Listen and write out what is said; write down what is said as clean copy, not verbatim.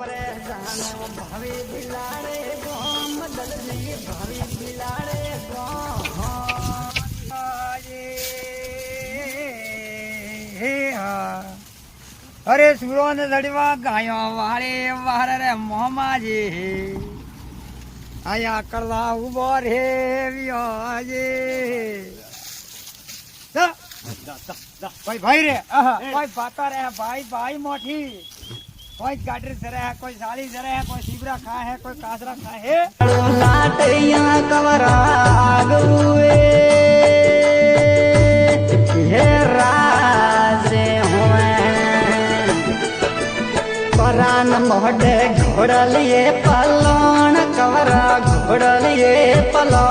परे जानो भावी बिलाड़े गाम दलनी भावी बिलाड़े अरे सूरो ने लड़वा गायो वाले वार रे मोहमा जी आया करला उबो रे वियाजे भाई भाई रे कोई बाता रे भाई भाई मोठी कोई गाडर से रहा है कोई साली से रहा है कोई सीबरा खा है कोई कासरा खा है लाटिया कवरा गुए हे राजे होए परान मोहडे घोड़लिए पलोन कवरा घोड़लिए पलो